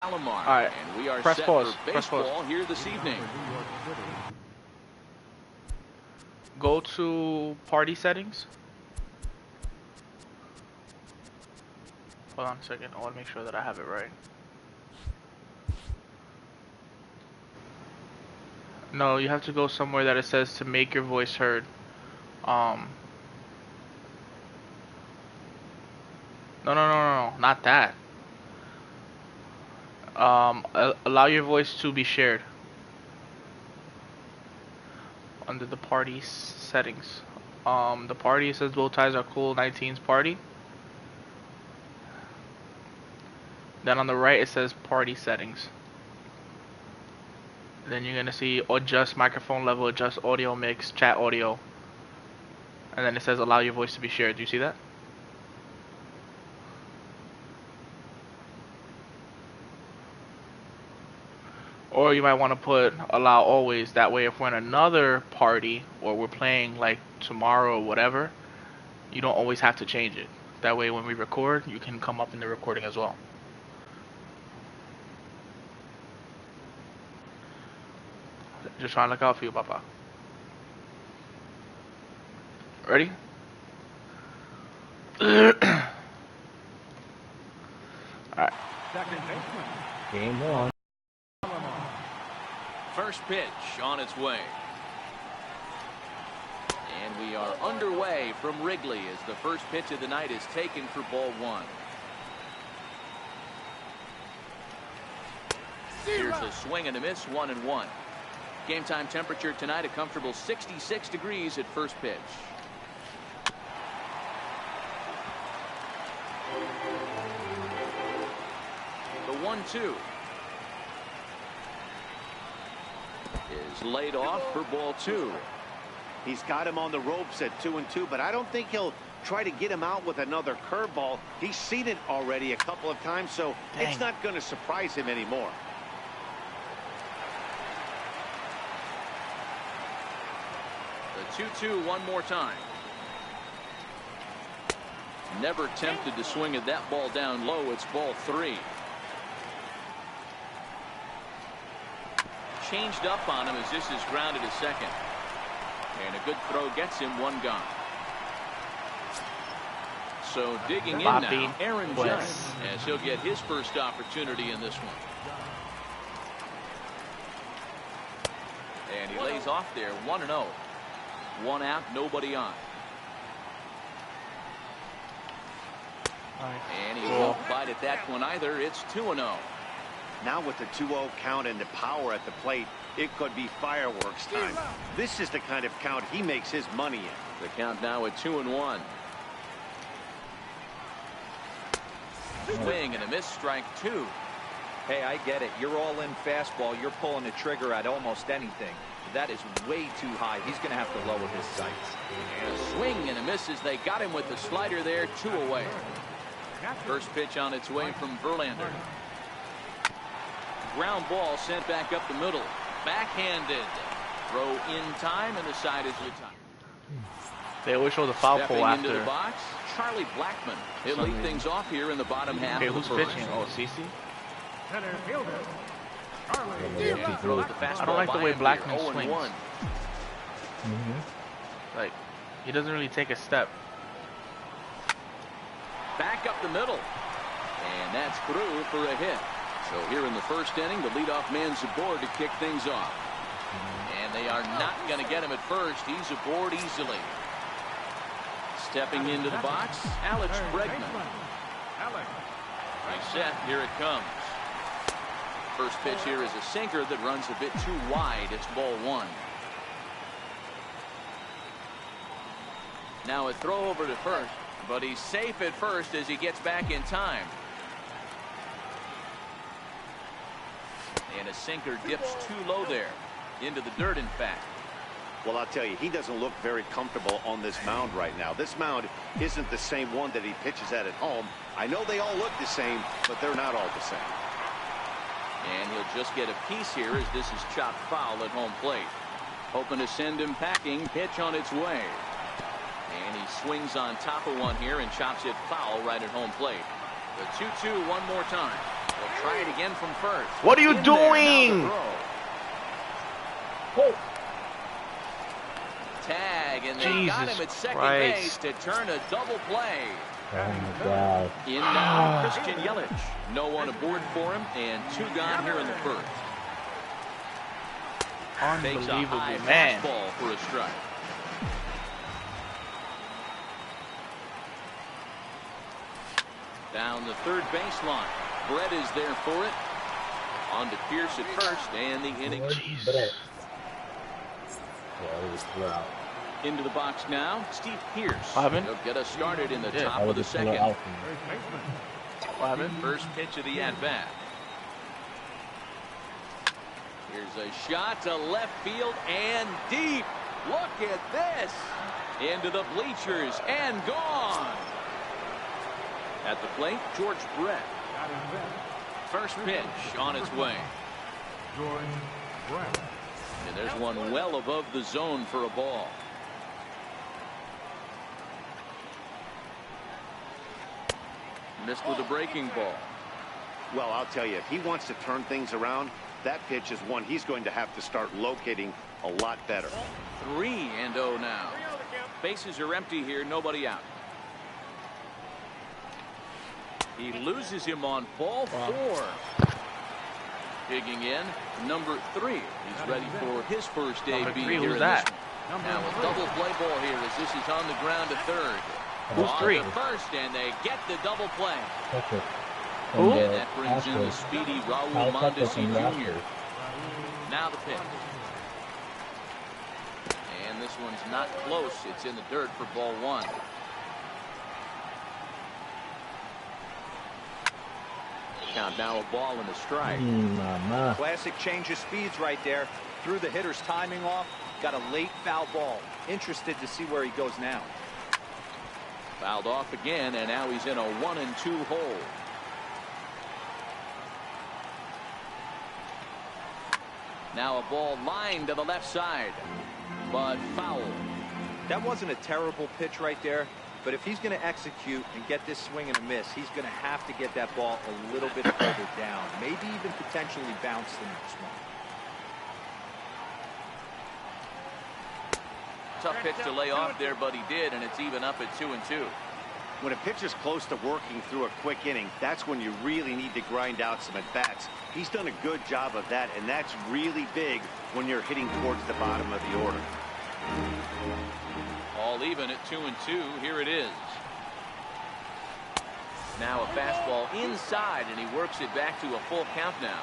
Alomar. All right. And we are Press set pause. for baseball here this evening. Go to party settings. Hold on a second. I want to make sure that I have it right. No, you have to go somewhere that it says to make your voice heard. No, not that. Allow your voice to be shared. Under the party settings. The party says bow ties are cool 19's party. Then on the right it says party settings. Then you're gonna see adjust microphone level, adjust audio mix, chat audio. And then it says allow your voice to be shared. Do you see that? Or you might want to put allow always. That way if we're in another party or we're playing like tomorrow or whatever, you don't always have to change it. That way when we record, you can come up in the recording as well. Just trying to look out for you, Papa. Ready? Alright. Game on. First pitch on its way. And we are underway from Wrigley as the first pitch of the night is taken for ball one. Here's a swing and a miss, 1-1. Game time temperature tonight a comfortable 66 degrees at first pitch. The 1-2 is laid off for ball two. He's got him on the ropes at 2-2, but I don't think he'll try to get him out with another curveball. He's seen it already a couple of times, so it's not going to surprise him anymore. The 2-2 one more time. Never tempted to swing at that ball down low. It's ball three. Changed up on him as this is grounded to second. And a good throw gets him, one gone. So digging in now, Aaron Judge, as he'll get his first opportunity in this one. And he lays off there, 1-0. One out, nobody on. And he won't bite at that one either. It's 2-0. Now with the 2-0 count and the power at the plate, it could be fireworks time. This is the kind of count he makes his money in. The count now at 2-1. Swing and a miss, strike two. Hey, I get it. You're all in fastball. You're pulling the trigger at almost anything. That is way too high. He's going to have to lower his sights. And a swing and a miss as they got him with the slider there, 2 away. First pitch on its way from Verlander. Ground ball sent back up the middle. Backhanded. Throw in time, and the side is retired. They always show the foul pole after. Into the box, Charlie Blackmon. He'll lead things off here in the bottom half. Okay, of the who's first. pitching? Oh, CC? Throws the fastball. I don't like the way Blackmon swings. 0-1. Like, he doesn't really take a step. Back up the middle. And that's through for a hit. So here in the first inning, the leadoff man's aboard to kick things off. And they are not going to get him at first. He's aboard easily. Stepping into the box, Alex Bregman. Reset, here it comes. First pitch here is a sinker that runs a bit too wide. It's ball one. Now a throw over to first, but he's safe at first as he gets back in time. And a sinker dips too low there. Into the dirt, in fact. Well, I'll tell you, he doesn't look very comfortable on this mound right now. This mound isn't the same one that he pitches at home. I know they all look the same, but they're not all the same. And he'll just get a piece here as this is chopped foul at home plate. Hoping to send him packing. Pitch on its way. And he swings on top of one here and chops it foul right at home plate. The 2-2 one more time. Well, Try it again from first. What are you In there, now doing? the throw. Oh. Tag, and they got him at second base to turn a double play. Oh my God. In now, Christian Yelich. No one aboard for him, and 2 gone here in the first. Takes a Unbelievable, high man. fastball for a strike. Down the third baseline. Brett is there for it. On to Pierce at first, and the inning. Brett. Yeah, it was wow. Into the box now, Steve Pierce. What happened? He'll get us started in the Yeah. top of the second. What happened? First pitch of the at-bat. Here's a shot to left field and deep. Look at this. Into the bleachers and gone. At the plate, George Brett. First pitch on its way. And there's one well above the zone for a ball. Missed with a breaking ball. Well, I'll tell you, if he wants to turn things around, that pitch is one he's going to have to start locating a lot better. 3-0 now. Bases are empty here, nobody out. He loses him on ball 4. Digging in, number 3. He's ready for his first Number debut 3, here who's in that? this one. Now a double play ball here as this is on the ground to third. Who's On 3? to first, and they get the double play. Tucker. Who? And, And that brings in the speedy Raul Mondesi Jr. Now the pitch. And this one's not close. It's in the dirt for ball 1. Count now a ball and a strike. Classic change of speeds right there. Threw the hitter's timing off. Got a late foul ball. Interested to see where he goes now. Fouled off again, and now he's in a 1-2 hole. Now a ball lined to the left side, but foul. That wasn't a terrible pitch right there, but if he's going to execute and get this swing and a miss, he's going to have to get that ball a little bit further down, maybe even potentially bounce the next one. Tough pitch to lay off there, but he did, and it's even up at 2-2. When a pitcher's close to working through a quick inning, that's when you really need to grind out some at-bats. He's done a good job of that, and that's really big when you're hitting towards the bottom of the order. All even at 2-2. Here it is. Now a fastball inside, and he works it back to a full count now.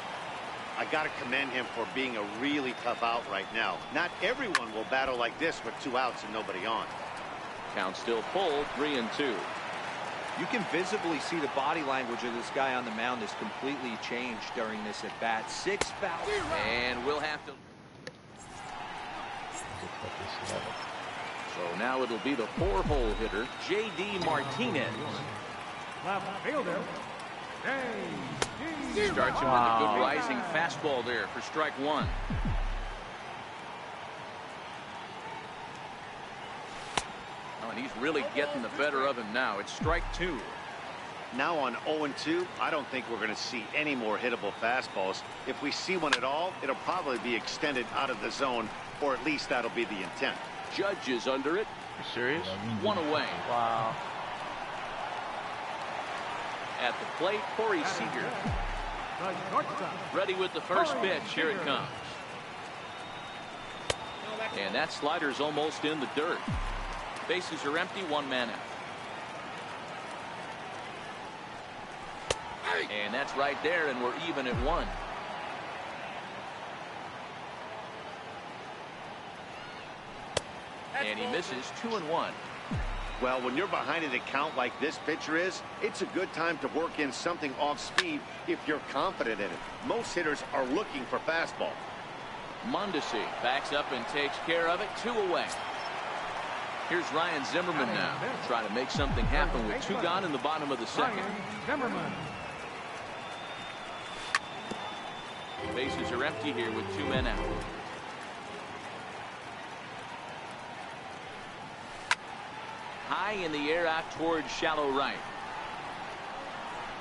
I got to commend him for being a really tough out right now. Not everyone will battle like this with 2 outs and nobody on. Count still full, 3-2. You can visibly see the body language of this guy on the mound has completely changed during this at bat. 6 fouls. And we'll have to. So now it'll be the 4-hole hitter, J.D. Martinez. Starts him with a good rising fastball there for strike 1. Oh, and he's really getting the better of him now. It's strike 2. Now on 0-2, I don't think we're going to see any more hittable fastballs. If we see one at all, it'll probably be extended out of the zone, or at least that'll be the intent. Judge is under it. You serious? 1 away. Wow. At the plate, Corey Seager. Ready with the first pitch. Here it comes. And that slider's almost in the dirt. Bases are empty, 1 man out. And that's right there, and we're even at 1. And he misses 2-1. Well, when you're behind an account like this pitcher is, it's a good time to work in something off speed if you're confident in it. Most hitters are looking for fastball. Mondesi backs up and takes care of it. 2 away. Here's Ryan Zimmerman now. Trying to make something happen with 2 gone in the bottom of the second. Bases are empty here with 2 men out. High in the air out towards shallow right.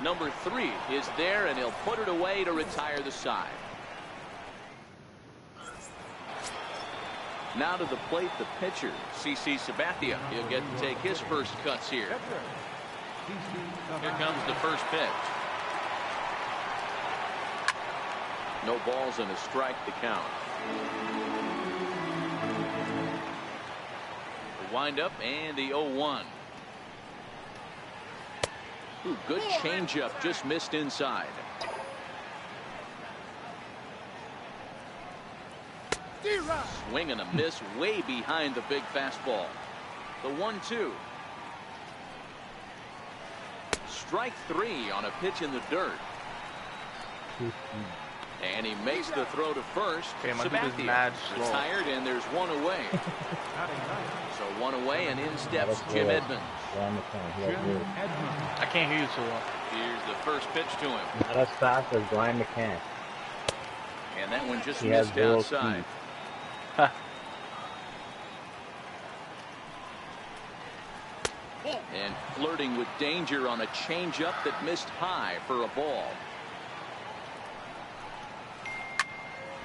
Number 3 is there, and he'll put it away to retire the side. Now to the plate, the pitcher, CC Sabathia. He'll get to take his first cuts here. Here comes the first pitch. No balls and a strike to count. The windup and the 0-1. Ooh, good changeup, just missed inside. Swing and a miss way behind the big fastball. The 1-2. Strike 3 on a pitch in the dirt. And he makes the throw to first. Sabathia retired, and there's one away. So one away, and in steps Jim Edmonds. I can't hear you too well. Here's the first pitch to him. Not as fast as Brian McCann. And that one just missed outside. And flirting with danger on a changeup that missed high for a ball.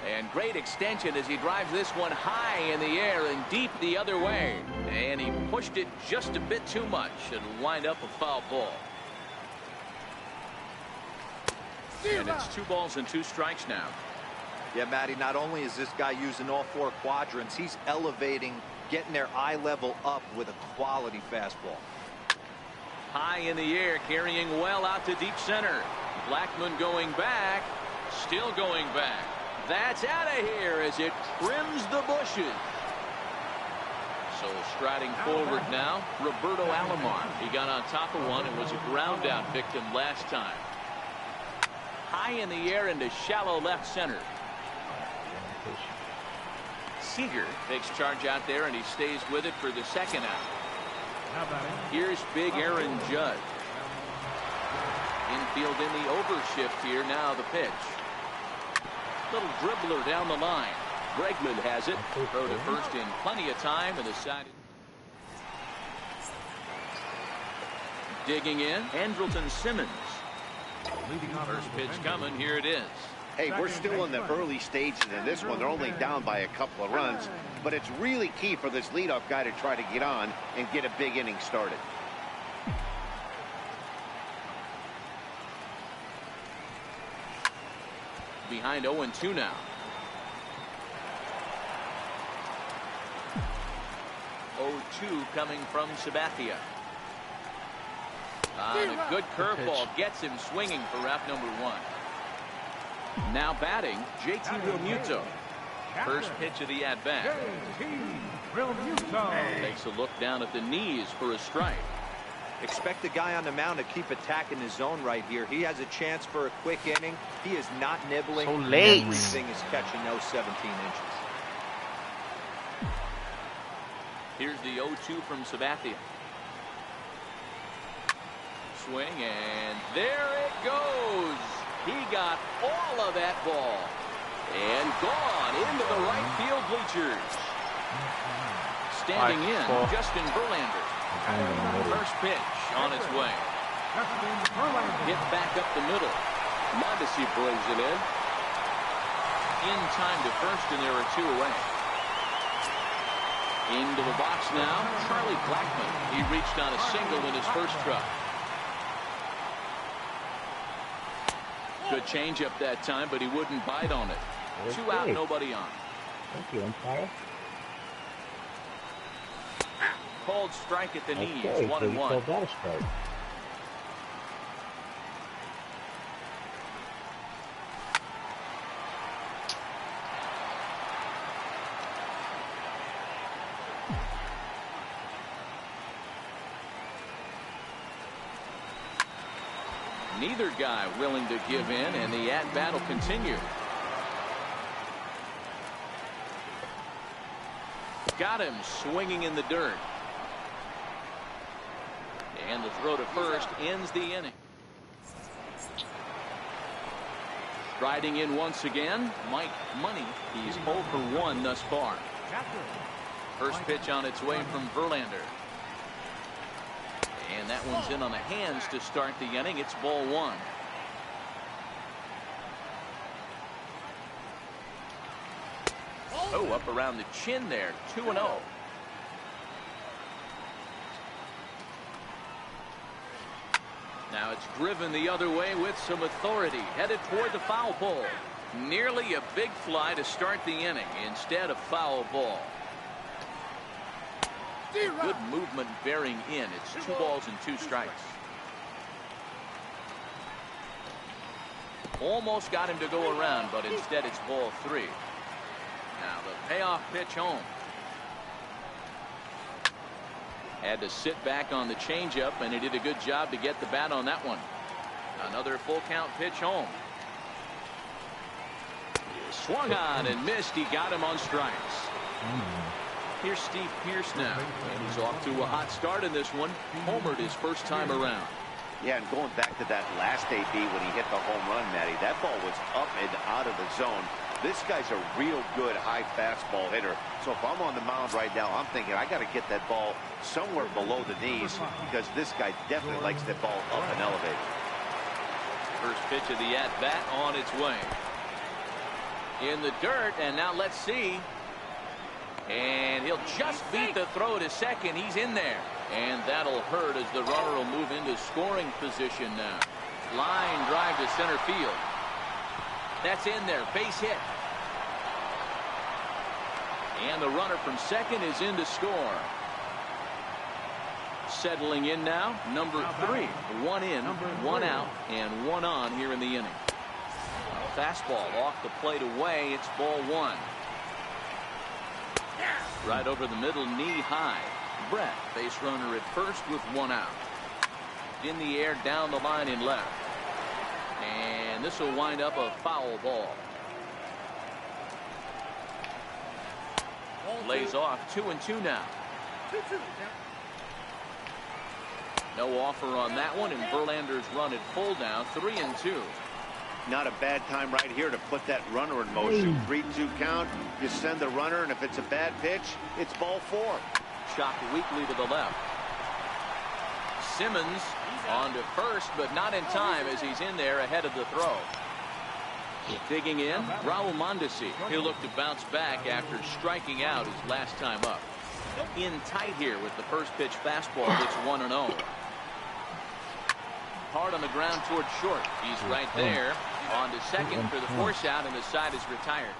And great extension as he drives this one high in the air and deep the other way. And he pushed it just a bit too much and wind up a foul ball. And it's 2 balls and 2 strikes now. Yeah, Matty, not only is this guy using all 4 quadrants, he's elevating, getting their eye level up with a quality fastball. High in the air, carrying well out to deep center. Blackmon going back, still going back. That's out of here as it trims the bushes. So striding forward now, Roberto Alomar. He got on top of one and was a ground out victim last time. High in the air into shallow left center. Seager takes charge out there, and he stays with it for the second out. Here's big Aaron Judge. Infield in the overshift here. Now the pitch. Little dribbler down the line. Bregman has it. Throw to first in plenty of time, and the side. Digging in, Andrelton Simmons. First pitch coming. Here it is. Hey, we're still in the early stages of this one. They're only down by a couple of runs, but it's really key for this leadoff guy to try to get on and get a big inning started. Behind 0-2 now. 0-2 coming from Sabathia. And a good curveball gets him swinging for out number 1. Now batting, JT Realmuto. First pitch of the at-bat. Takes a look down at the knees for a strike. Expect the guy on the mound to keep attacking his zone right here. He has a chance for a quick inning. He is not nibbling. So late. Everything is catching those 17 inches. Here's the 0-2 from Sabathia. Swing, and there it goes. He got all of that ball. And gone into the right field bleachers. Standing in, Justin Verlander. First pitch on its way. Hit back up the middle. Mondesi brings it in time to first, and there are 2 away. Into the box now, Charlie Blackmon. He reached on a single in his first truck. Good changeup that time, but he wouldn't bite on it. 2 out, nobody on. Thank you, umpire. Called strike at the knees, Okay, 1-1. so you called that a strike. Neither guy willing to give in, and the at-bat will continue. Got him swinging in the dirt. And the throw to first ends the inning. Striding in once again, Mike Money. He's 0 for 1 thus far. First pitch on its way from Verlander. And that one's in on the hands to start the inning. It's ball one. Oh, up around the chin there. 2-0. Now it's driven the other way with some authority. Headed toward the foul pole. Nearly a big fly to start the inning. Instead, a foul ball. Good movement bearing in. It's 2 balls and 2 strikes. Almost got him to go around, but instead it's ball 3. Now the payoff pitch home. Had to sit back on the changeup, and he did a good job to get the bat on that one. Another full count pitch home. Swung on and missed. He got him on strikes. Here's Steve Pearce now, and he's off to a hot start in this one. Homered his first time around. Yeah, and going back to that last AB when he hit the home run, Matty, that ball was up and out of the zone. This guy's a real good high fastball hitter. So if I'm on the mound right now, I'm thinking I got to get that ball somewhere below the knees, because this guy definitely likes that ball up and elevated. First pitch of the at-bat on its way. In the dirt, and now let's see. And he'll just beat the throw to second. He's in there. And that'll hurt as the runner will move into scoring position now. Line drive to center field. That's in there. Base hit. And the runner from second is in to score. Settling in now, number 3. 1 in, 1 out, and 1 on here in the inning. A fastball off the plate away. It's ball 1. Right over the middle, knee high. Brett, base runner at first with 1 out. In the air, down the line in left. And this will wind up a foul ball. Lays off 2-2 now. No offer on that one, and Verlander's run at full now. 3-2. Not a bad time right here to put that runner in motion. 3-2 count. You send the runner, and if it's a bad pitch, it's ball 4. Chopped weakly to the left. Simmons on to first, but not in time as he's in there ahead of the throw. Digging in, Raul Mondesi. He'll look to bounce back after striking out his last time up. In tight here with the first pitch fastball. It's 1-0. Hard on the ground toward short. He's right there. On to second for the force out, and the side is retired.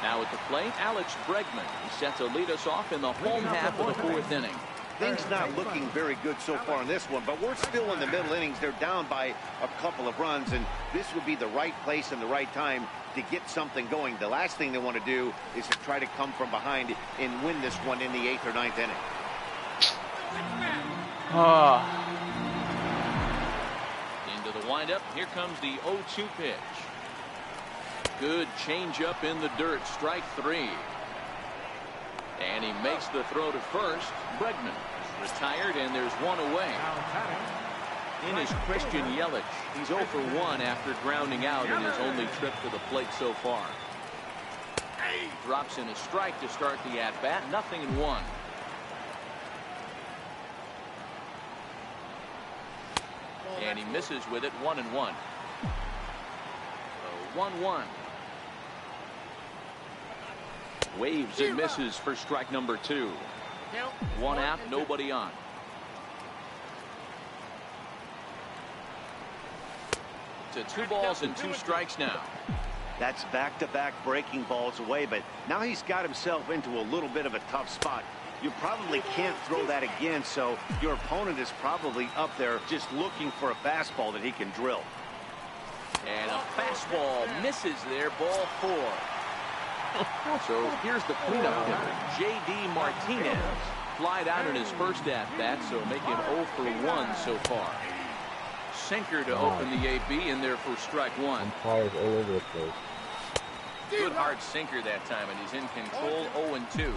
Now at the plate, Alex Bregman. He's set to lead us off in the home half of the 4th inning. Things not looking very good so far in this one, but we're still in the middle innings. They're down by a couple of runs, and this would be the right place and the right time to get something going. The last thing they want to do is to try to come from behind and win this one in the 8th or 9th inning. Into the windup. Here comes the 0-2 pitch. Good changeup in the dirt. Strike 3. And he makes the throw to first. Bregman is retired, and there's 1 away. In is Christian Yelich. He's 0 for 1 after grounding out in his only trip to the plate so far. Drops in a strike to start the at-bat. 0-1. And he misses with it. 1-1. So 1-1. Waves and misses for strike number 2. 1 out, nobody on. To 2 balls and 2 strikes now. That's back-to-back breaking balls away, but now he's got himself into a little bit of a tough spot. You probably can't throw that again, so your opponent is probably up there just looking for a fastball that he can drill. And a fastball misses there. Ball 4. So here's the cleanup hitter, J.D. Martinez. Flied out in his first at-bat, so make him 0 for 1 so far. Sinker to open the AB in there for strike 1. Umpires all over the place. Good hard sinker that time, and he's in control. 0-2.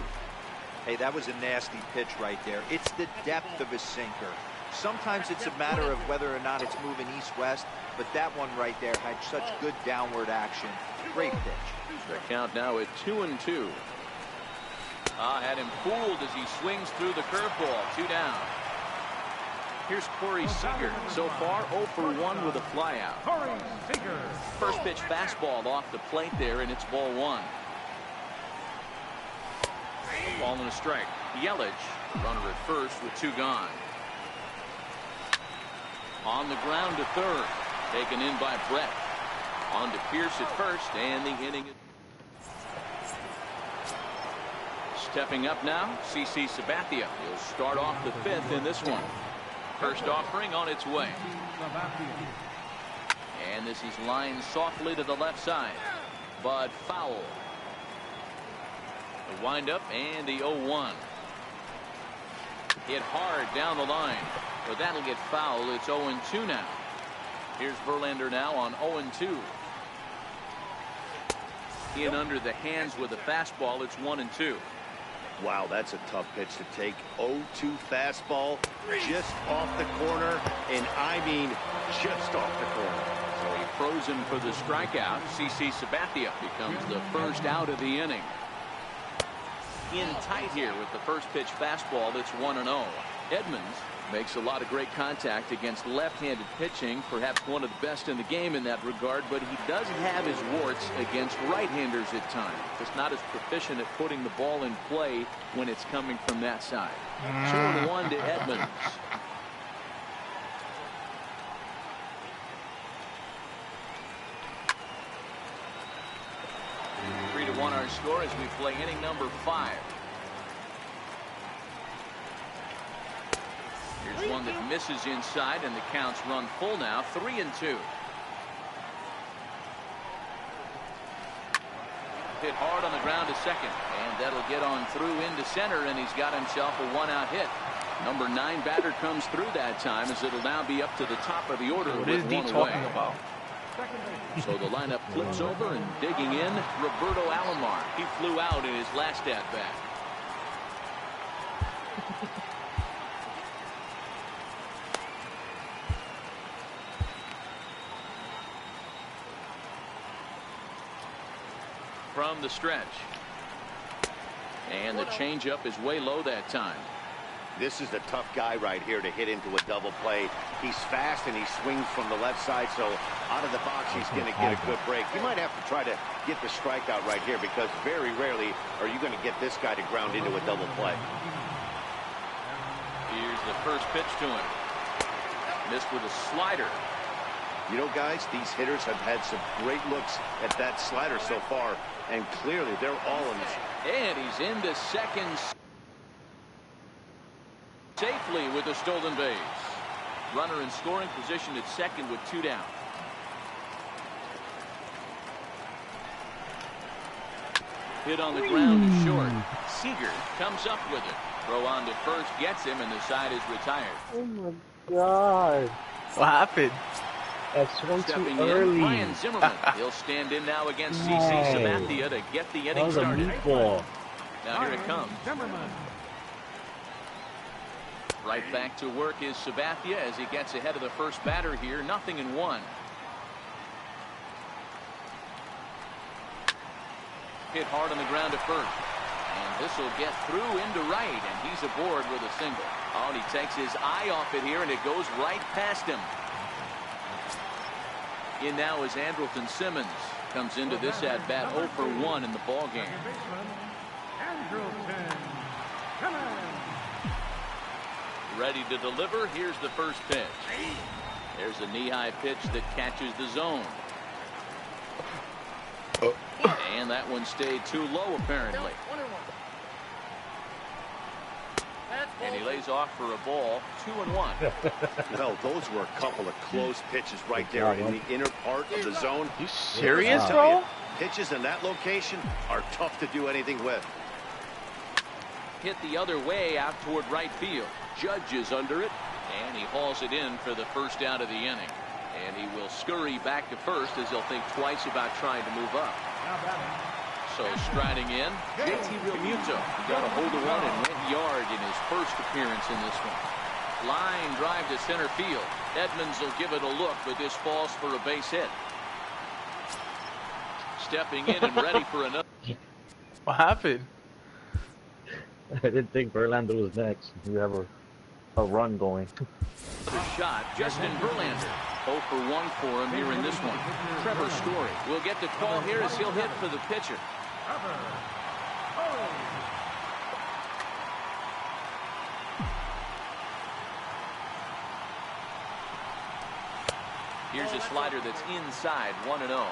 Hey, that was a nasty pitch right there. It's the depth of his sinker. Sometimes it's a matter of whether or not it's moving east-west, but that one right there had such good downward action. Great pitch. The count now at 2-2. Had him fooled as he swings through the curveball. 2 down. Here's Corey Seager. So far 0 for 1 with a flyout. First pitch fastball off the plate there, and it's ball 1. Ball and a strike. Yelich, runner at first with 2 gone. On the ground to third. Taken in by Brett. On to Pierce at first, and the inning. Stepping up now, CC Sabathia. He'll start off the 5th in this one. First offering on its way. And this is lined softly to the left side. But foul. The windup and the 0-1. Hit hard down the line. But that'll get fouled. It's 0-2 now. Here's Verlander now on 0-2. In under the hands with a fastball. It's 1-2. Wow, that's a tough pitch to take. 0-2 fastball just off the corner, and I mean just off the corner. So he froze him for the strikeout. CC Sabathia becomes the first out of the inning. In tight here with the first pitch fastball. It's 1-0. Edmonds makes a lot of great contact against left-handed pitching, perhaps one of the best in the game in that regard, but he does have his warts against right-handers at times. Just not as proficient at putting the ball in play when it's coming from that side. 2-1 to Edmonds. Three to 1 our score as we play inning number 5. Here's one that misses inside, and the counts run full now. 3-2. Hit hard on the ground to second, and that'll get on through into center, and he's got himself a 1-out hit. Number 9 batter comes through that time, as it'll now be up to the top of the order with 1 away. So the lineup flips over, and digging in, Roberto Alomar. He flew out in his last at bat. From the stretch. And the changeup is way low that time. This is a tough guy right here to hit into a double play. He's fast and he swings from the left side, so out of the box he's going to get a good break. You might have to try to get the strikeout right here, because very rarely are you going to get this guy to ground into a double play. Here's the first pitch to him. Missed with a slider. You know, guys, these hitters have had some great looks at that slider so far, and clearly they're all in this. And he's into second safely with a stolen base. Runner in scoring position at second with 2 down. Hit on the ground is short. Seager comes up with it. Throw on to first gets him, and the side is retired. Oh my God. What happened? That's one Stepping too early. in, Brian Zimmerman. He'll stand in now against CC Sabathia to get the inning That was a started. meatball. Now here it comes. Right back to work is Sabathia as he gets ahead of the first batter here. 0-1. Hit hard on the ground to first. And this will get through into right, and he's aboard with a single. Oh, and he takes his eye off it here, and it goes right past him. In now is Andrelton Simmons. Comes into this at bat 0 for 1 in the ball game. Ready to deliver. Here's the first pitch. There's a knee-high pitch that catches the zone. And that one stayed too low, apparently. And he lays off for a ball. 2-1. Well, those were a couple of close pitches right there in the inner part of the zone. You serious, I'll tell bro? you, pitches in that location are tough to do anything with. Hit the other way out toward right field. Judge is under it, and he hauls it in for the first out of the inning. And he will scurry back to first as he'll think twice about trying to move up. So striding in, JT Realmuto. He got a hold of one and went yard in his first appearance in this one. Line drive to center field. Edmonds will give it a look, but this falls for a base hit. Stepping in and ready for another. What happened? I didn't think Verlander was next. We have a run going. The shot, Justin Verlander. 0 for 1 for him here in this one. Trevor Story will get the call here as he'll hit for the pitcher. Here's a slider that's inside, 1-0.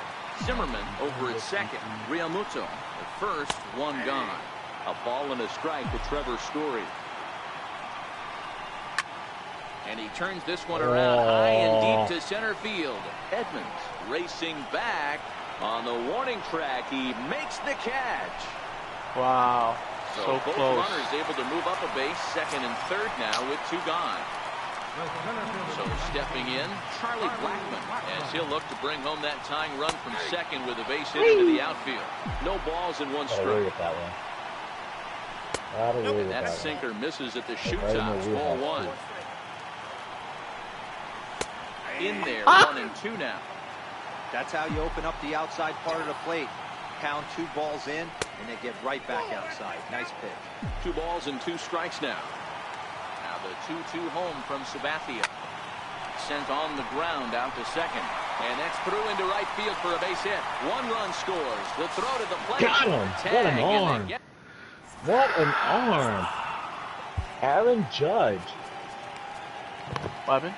Zimmerman over at second. Realmuto at first, one gone. A ball and a strike to Trevor Story. And he turns this one around high and deep to center field. Edmonds racing back on the warning track. He makes the catch. Wow. So So both close. runners able to move up a base, second and third now with 2 gone. So stepping in, Charlie Blackmon, as he'll look to bring home that tying run from second with a base hit into the outfield. No balls and 1 strike. That one. And that sinker misses at the shoot tops, ball 1. In there, 1 and 2 now. That's how you open up the outside part of the plate. Pound 2 balls in, and they get right back outside. Nice pitch. 2 balls and 2 strikes now. Now the 2-2 home from Sabathia. Sent on the ground out to second. And that's through into right field for a base hit. 1 run scores. The throw to the plate. Got him. What an arm. What an arm. Aaron Judge. Bobby?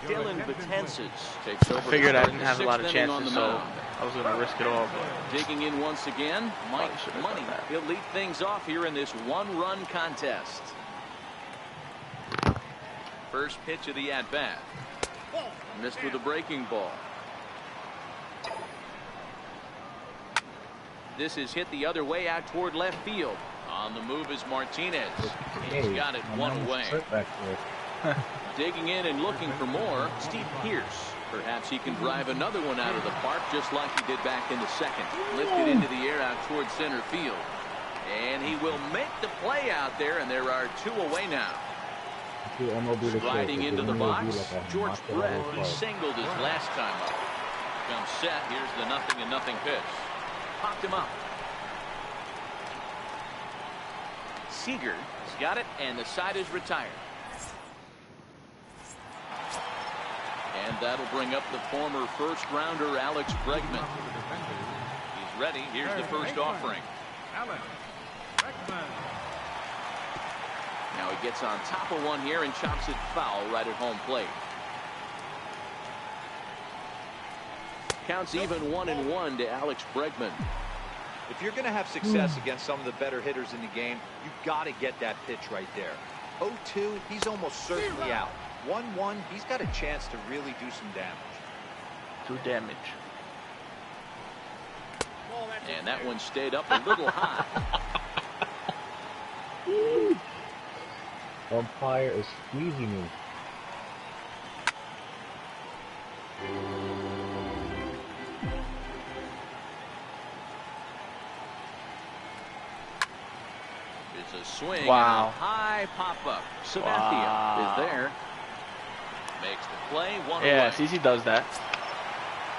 Dylan Betances takes over. Figured I to didn't start have the a lot of 6th inning chances, on the so mound. I was going to risk it all. But Digging in once again, Mike Probably should've Money. done that. He'll lead things off here in this 1-run contest. First pitch of the at-bat. Missed with a breaking ball. This is hit the other way out toward left field. On the move is Martinez. He's got it 1 away. Digging in and looking for more, Steve Pearce. Perhaps he can drive another one out of the park just like he did back in the second. Lifted into the air out towards center field. And he will make the play out there, and there are 2 away now. MLB The Show. Sliding into the box, George Brett. He singled his last time up. Comes set. Here's the 0-0 pitch. Popped him up. Seager's got it, and the side is retired. And that'll bring up the former first-rounder Alex Bregman. He's ready. Here's the first offering. Now he gets on top of one here and chops it foul right at home plate. Counts even 1-1 to Alex Bregman. If you're going to have success against some of the better hitters in the game, you've got to get that pitch right there. 0-2, he's almost certainly out. 1-1, he's got a chance to really do some damage. 2 damage. And that one stayed up a little high. Umpire is squeezing me. It's a swing. Wow. And a high pop-up. Sabathia is there. Makes the play. 1 Yeah, away. CC does that.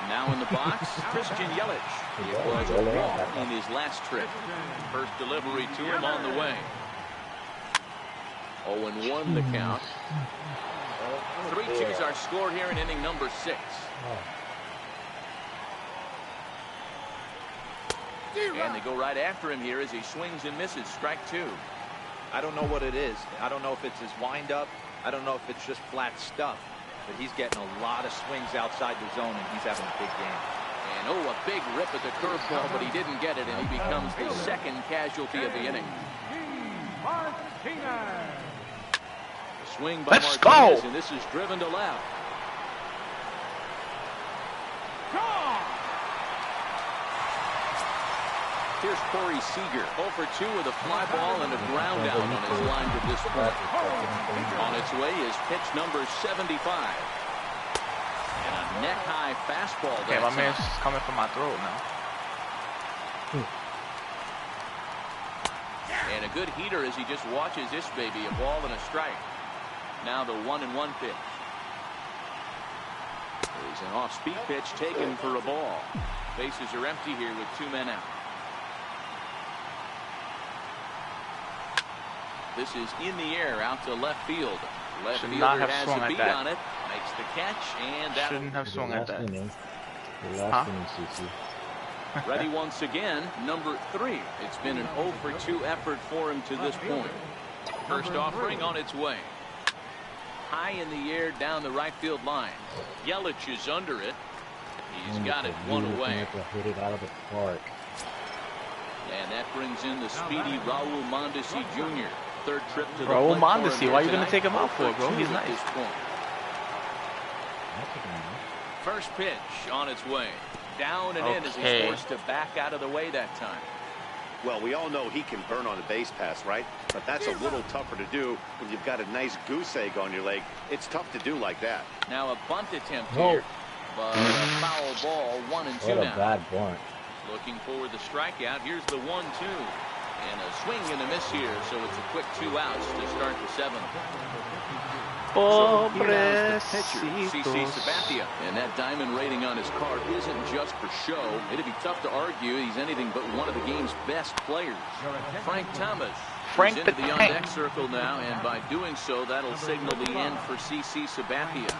Now in the box, Christian Yelich. He acquired a walk in his last trip. First delivery to him on the way. 0-1 the count. 3-2's our score here in inning number 6. And they go right after him here as he swings and misses. Strike 2. I don't know what it is. I don't know if it's his windup. I don't know if it's just flat stuff. But he's getting a lot of swings outside the zone, and he's having a big game. And a big rip at the curveball, but he didn't get it, and he becomes the second casualty of the inning. Swing by Let's Martinez, go. and this is driven to left. Here's Corey Seager, 0 for 2 with a fly ball and a ground out on his line to this point. On its way is pitch number 75. And a neck-high fastball. Okay, my that's man's up. coming from my throat now. And a good heater as he just watches this baby, a ball and a strike. Now the 1-1 pitch. There's an off-speed pitch taken for a ball. Bases are empty here with 2 men out. This is in the air out to left field. Left fielder has a beat on it. Makes the catch, and that shouldn't have swung at that. The last inning, CC. Ready once again, number 3. It's been an 0 for 2 effort for him to this point. First offering on its way. High in the air down the right field line. Yelich is under it. He's got it 1 away. Hit it out of the park. And that brings in the speedy Raul Mondesi Jr. Third trip to the Raul plate Mondesi, why are you tonight. gonna take him out for, bro? He's nice. This point. First pitch on its way. Down and in as he's forced to back out of the way that time. Well, we all know he can burn on a base pass, right? But that's a little tougher to do when you've got a nice goose egg on your leg. It's tough to do like that. Now a bunt attempt here. But a foul ball, 1 and 2 now. What a bad bunt. Looking for the strikeout. Here's the 1-2. And a swing and a miss here, so it's a quick 2 outs to start the 7th. So here's the pitcher, CC Sabathia. And that diamond rating on his card isn't just for show. It'd be tough to argue he's anything but one of the game's best players. Frank Thomas is into the on-deck circle now, and by doing so, that'll signal the end for CC Sabathia.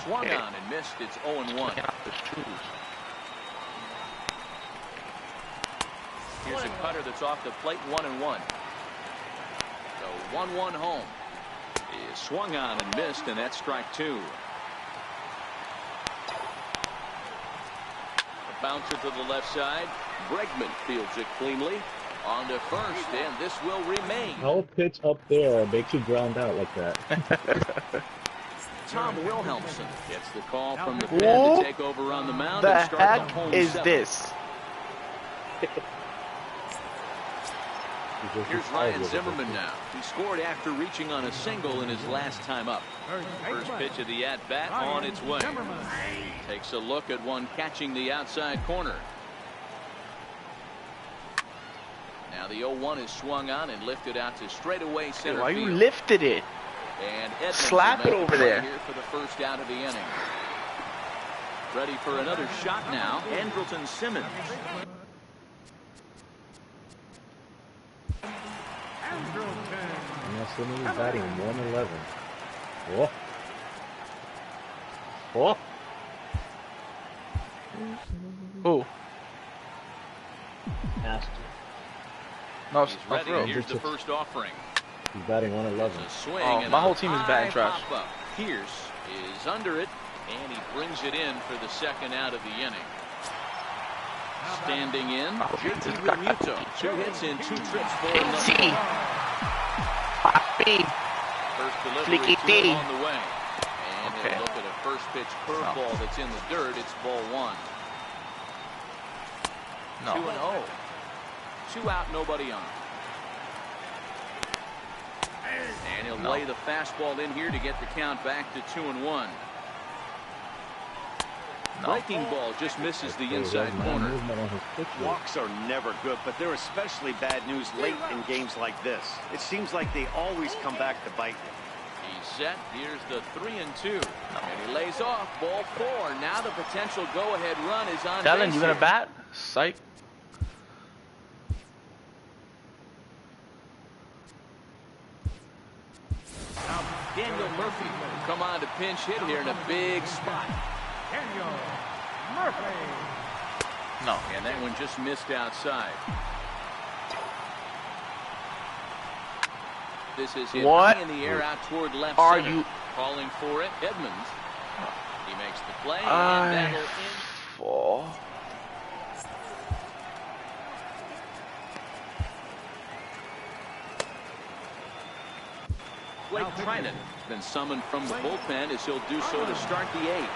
Swung on and missed. It's 0-1. Here's a cutter that's off the plate, 1-1. So 1-1 home. Is swung on and missed, and that's strike 2. A bouncer to the left side. Bregman fields it cleanly. On to first, and this will remain. No pitch up there makes you ground out like that. Tom Wilhelmsen gets the call from the pen to take over on the mound and start the home is 7th. This? Here's Ryan Zimmerman now. He scored after reaching on a single in his last time up. First pitch of the at-bat on its way. Takes a look at one catching the outside corner. Now the 0-1 is swung on and lifted out to straightaway center Why field. you lifted it? And Edmonds slap it over there. Here for the first out of the inning. Ready for another shot now. Andrelton Simmons. Simmons is batting 111. Oh. Oh. Oh. Has to. No, He's ready. Here's the first offering. He's batting 111. A swing and my whole team is batting trash. Pierce is under it, and he brings it in for the second out of the inning. Standing in, JT Realmuto. 2 hits in 2 trips for him. First delivery, 2 on the way. And he'll look at a first pitch curveball that's in the dirt. It's ball 1. 2-0. 2 out, nobody on. And he'll lay the fastball in here to get the count back to 2-1. Breaking ball just misses the inside corner. Walks are never good, but they're especially bad news late in games like this. It seems like they always come back to bite you. He's set. Here's the 3-2. And he lays off. Ball 4. Now the potential go-ahead run is on. Dylan, you gonna bat? Psych. Daniel Murphy will come on to pinch hit here in a big spot. Daniel Murphy. No. And that one just missed outside. This is hit high in the air out toward left are center. you calling for it? Edmonds. He makes the play, and that'll in. Blake Trinan has been summoned from the bullpen as he'll do so to start the 8th.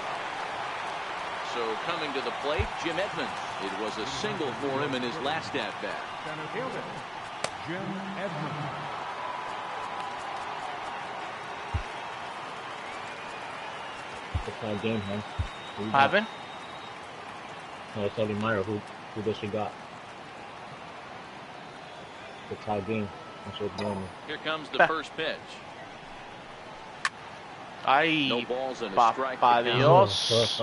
So coming to the plate, Jim Edmonds. It was a single for him in his last at-bat. Center fielder, Jim Edmonds. It's a tie game, huh? What happened? No, it's only Myra who does she got. It's a tie game. That's what's going on. Here comes the first pitch. No balls and a strike. Adios.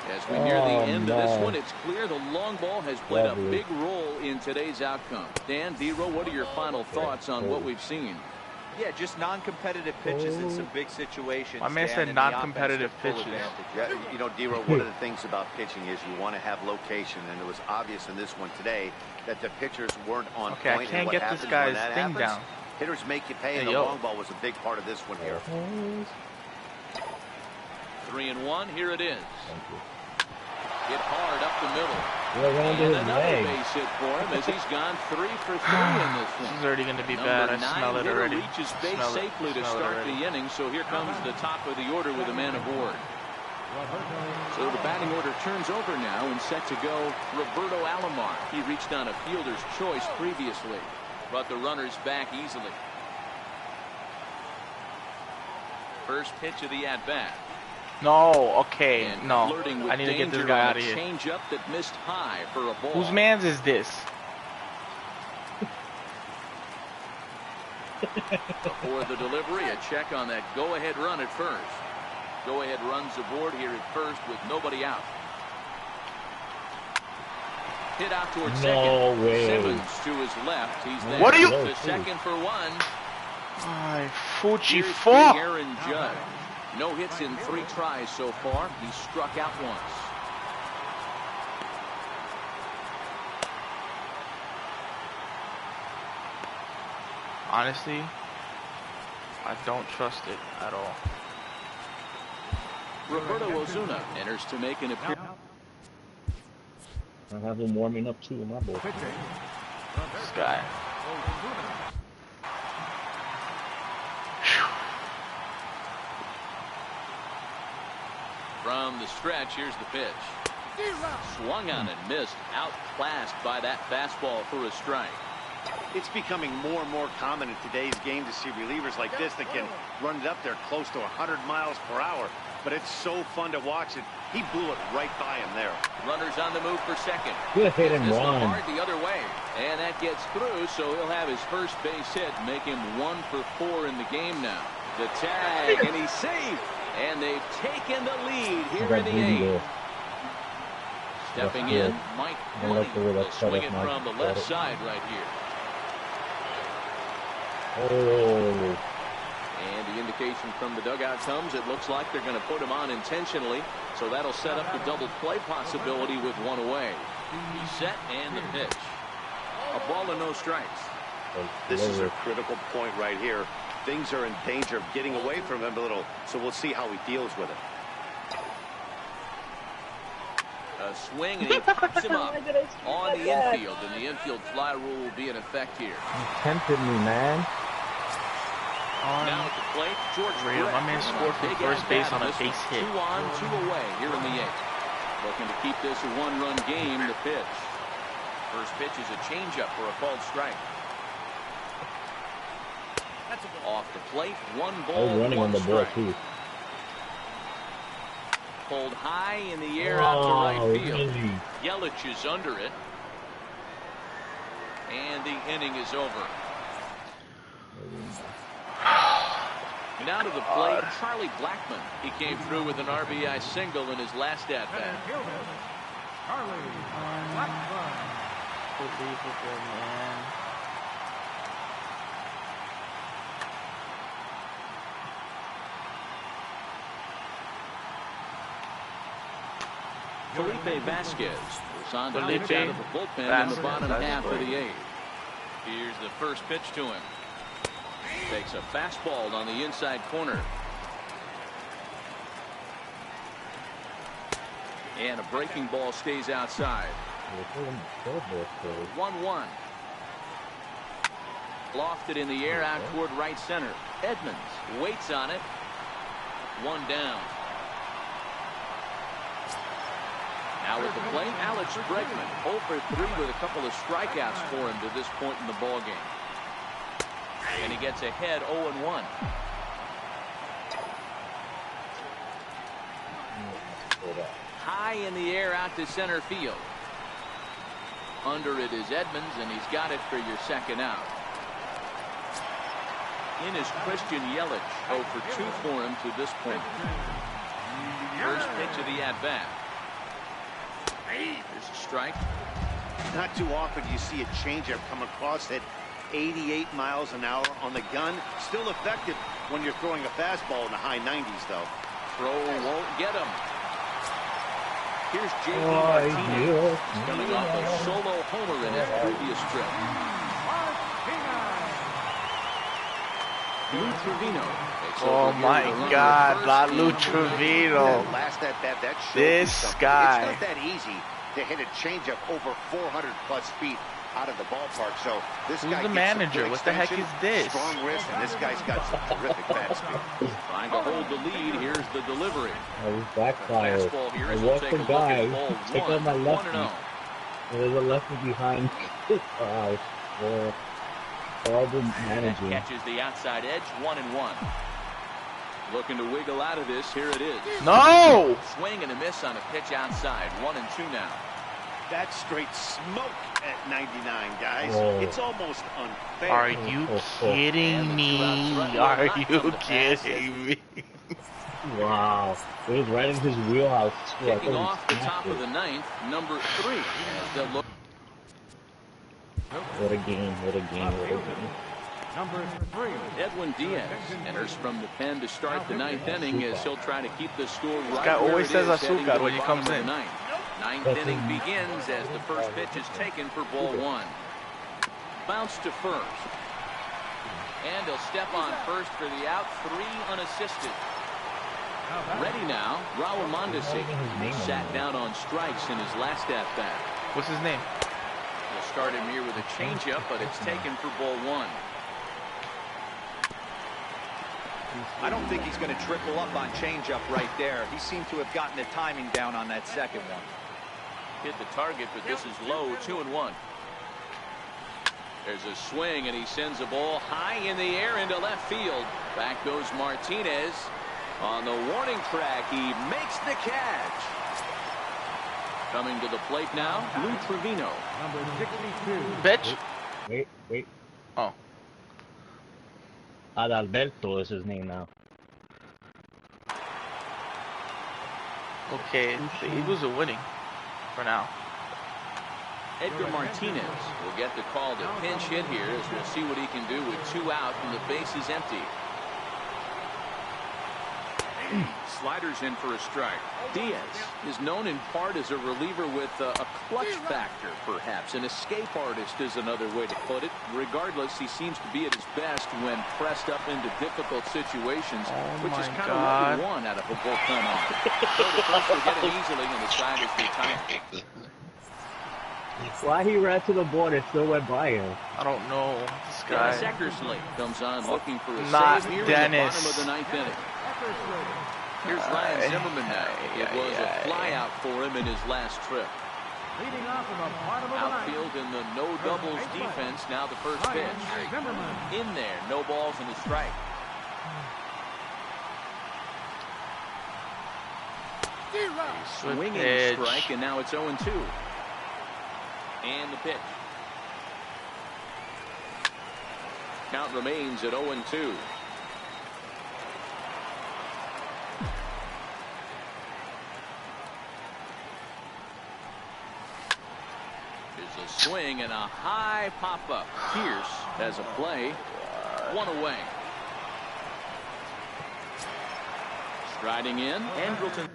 As we near the end of this one, it's clear the long ball has played a big role in today's outcome. Dan, D-Row, what are your final thoughts on what we've seen? Yeah, just non-competitive pitches in some big situations. My man said non-competitive pitches. Yeah, you know, D-Row, one of the things about pitching is you want to have location, and it was obvious in this one today that the pitchers weren't on point. I can't get this guy's thing down. Hitters make you pay, and the long ball was a big part of this one here. 3-1, here it is. Hit hard up the middle. And another base hit for him as he's gone 3 for 3 in this one. This is already going to be bad. I smell it already. Reaches base safely to start the inning, so here comes the top of the order with a man aboard. So the batting order turns over now, and set to go Roberto Alomar. He reached on a fielder's choice previously, brought the runners back easily. First pitch of the at-bat. No, okay, And no. flirting with I need to get this danger guy on out of a here. Change-up that missed high for a ball. Whose man's is this? Before the delivery, a check on that go-ahead run at first. Go-ahead runs aboard here at first with nobody out. Hit out towards second. way. Simmons to his left. He's there. What are you- To second for one. Fuji Here's fuck. Aaron Judge. No hits in 3 tries so far. He struck out once. Honestly, I don't trust it at all. Roberto Ozuna enters to make an appearance. I have him warming up too in my boat. This guy. From the stretch, here's the pitch. Swung on and missed. Outclassed by that fastball for a strike. It's becoming more and more common in today's game to see relievers like this that can run it up there close to 100 miles per hour. But it's so fun to watch it. He blew it right by him there. Runners on the move for second. Good hit and This one run. hard the other way. And that gets through, so he'll have his first base hit, make him 1 for 4 in the game now. The tag, and he's safe. And they've taken the lead here in the 8th. Stepping in, Mike Money will swing it from the left side right here. Oh. And the indication from the dugout comes, it looks like they're going to put him on intentionally. So that'll set up the double play possibility with 1 away. He's set, and the pitch. A ball and no strikes. This is a critical point right here. Things are in danger of getting away from him a little, so we'll see how he deals with it. A swing, and he pops him up on the infield, and the infield fly rule will be in effect here. You tempted me, man. Now at the plate, George Real. My man scored from first base on a base hit. 2 on, 2 away here in the 8th. Looking to keep this a 1-run game. The pitch. First pitch is a changeup for a called strike. Off the plate, 1 I ball, was running 1 on the ball strike. too. Pulled high in the air out to right field. Really? Yelich is under it. And the inning is over. Now to the plate, Charlie Blackmon. He came through with an RBI single in his last at-bat. Charlie Blackmon. Unbelievable, man. Felipe Vasquez was on to Felipe pitch out of the bullpen in the Vasquez, bottom that's half of great. the 8th. Here's the first pitch to him. Takes a fastball on the inside corner. And a breaking ball stays outside. 1-1. Lofted in the air out toward right center. Edmonds waits on it. 1 down. Now at the plate, Alex Bregman, 0 for 3 with a couple of strikeouts for him to this point in the ball game. And he gets ahead 0-1. High in the air out to center field. Under it is Edmonds, and he's got it for your second out. In is Christian Yelich, 0 for 2 for him to this point. First pitch of the at-bat. Here's a strike. Not too often do you see a changeup come across at 88 miles an hour on the gun. Still effective when you're throwing a fastball in the high 90s, though. Throw won't get him. Here's J.D. Martinez. He's coming off a solo homer in his previous trip. Lou Trevino. Oh my God, Lou Trevino. Last at bat, that This guy. It's not that easy to hit a changeup over 400 plus feet out of the ballpark. So this Who's guy the manager? What the heck is this? Strong wrist, and this guy's got some terrific bat speed. Trying to hold the lead. Here's the delivery. I was backfired. Fastball here I as we'll watched take the a look at guy ball take one. out my lefty. 1-0. There's a lefty behind his house. Horrible managing. Catches the outside edge. 1-1. Looking to wiggle out of this. Here it is. No! Swing and a miss on a pitch outside. 1-2 now. That's straight smoke at 99, guys. Oh. It's almost unfair. Are you kidding me? Are you kidding me? Wow. It was right in his wheelhouse. Kicking off the top of the ninth, number 3. As they'll look. What a game, what a game, what a game. Number 3. Edwin Diaz enters from the pen to start the ninth inning as he'll try to keep the score right guy where always it says is heading azúcar to when the he comes bottom of in. the ninth. Ninth inning begins as the first pitch is taken for ball 1. Bounce to first. And he'll step on first for the out. 3 unassisted. Ready now, Raul Mondesi. He sat down on strikes in his last at-bat. What's his name? He'll start him here with a changeup, but it's taken for ball 1. I don't think he's going to triple up on changeup right there. He seemed to have gotten the timing down on that second one. Hit the target, but this is low. 2-1. There's a swing, and he sends a ball high in the air into left field. Back goes Martinez. On the warning track, he makes the catch. Coming to the plate now, Lou Trevino. Number 62. Bitch. Wait. Oh. Adalberto is his name now. Okay, the Eagles are winning for now. Edgar Martinez will get the call to pinch hit here as we'll see what he can do with 2 out and the base is empty. Sliders in for a strike. Diaz is known in part as a reliever with a clutch factor, perhaps. An escape artist is another way to put it. Regardless, he seems to be at his best when pressed up into difficult situations, which is kind of what we want out of a bullpen arm. So the first will get it easily, and the side is retired. Why he ran to the board and still went by him? I don't know. This Dennis guy. Eckersley comes on looking for a Not save here Dennis. in the bottom of the ninth inning. Here's Ryan Zimmerman now. It was a flyout for him in his last trip. Leading off from the bottom of the ninth. Outfield in the no doubles defense. Now the first pitch. In there, no balls and a strike. Swinging pitch. strike, and now it's 0-2. And the pitch. Count remains at 0-2. There's a swing and a high pop-up. Pierce has a play. 1 away. Striding in, Andrelton.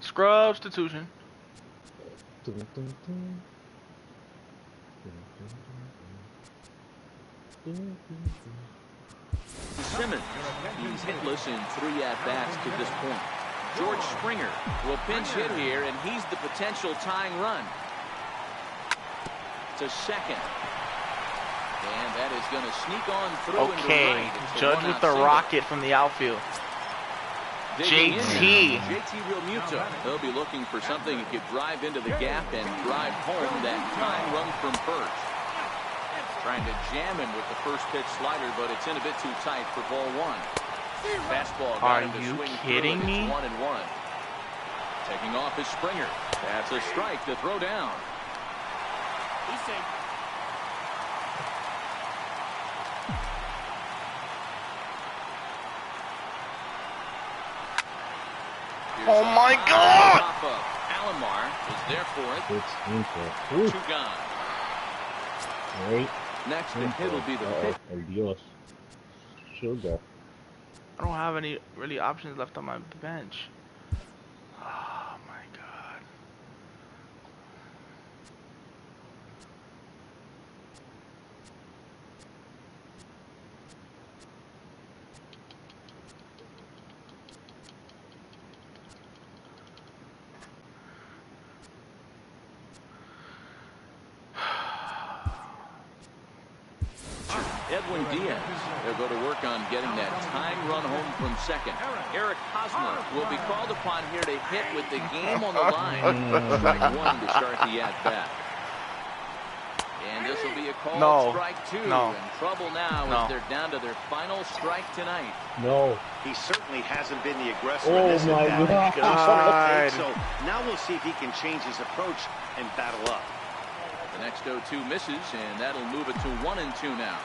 Scrubstitution. Simmons, he's hitless in 3 at-bats to this point. George Springer will pinch hit here, and he's the potential tying run. To second. And that is going to sneak on through into Okay, right. It's a Judge with one-out the single. rocket from the outfield. Digging in JT. now, JT Realmuto. They'll be looking for something he could drive into the gap and drive home that tying run from first. Trying to jam him with the first pitch slider, but it's in a bit too tight for ball 1. Fastball got Are him to you swing kidding through, me? and it's 1-1. Taking off is Springer. That's a strike to throw down. He's safe. Oh my God! Alomar is there for it. It's info. 2 gone. Great. Next to hit will be the pitch. Adios. Sugar. I don't have any really options left on my bench. Oh my god. Edwin Diaz. They'll go to work on getting that tying run home from second. Eric Hosmer will be called upon here to hit with the game on the line. Strike 1 to start the at-bat. And this will be a call strike 2. In trouble now as they're down to their final strike tonight. No. He certainly hasn't been the aggressor in this my at-bat. So now we'll see if he can change his approach and battle up. The next 0-2 misses, and that'll move it to 1-2 now.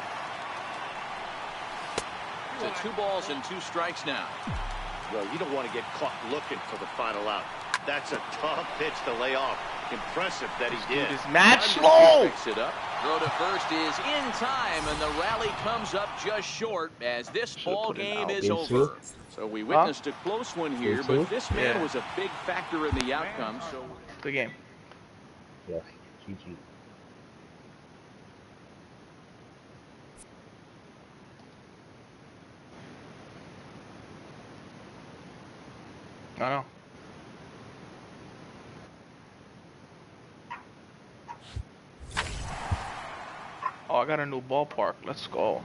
So 2 balls and 2 strikes now. Well, you don't want to get caught looking for the final out. That's a tough pitch to lay off. Impressive that he did. This match slow. Picks it up. Throw to first is in time, and the rally comes up just short as this ball game is over. So we witnessed a close one here, but this man was a big factor in the outcome. So good game. Yes. GG. I know. Oh, I got a new ballpark. Let's go.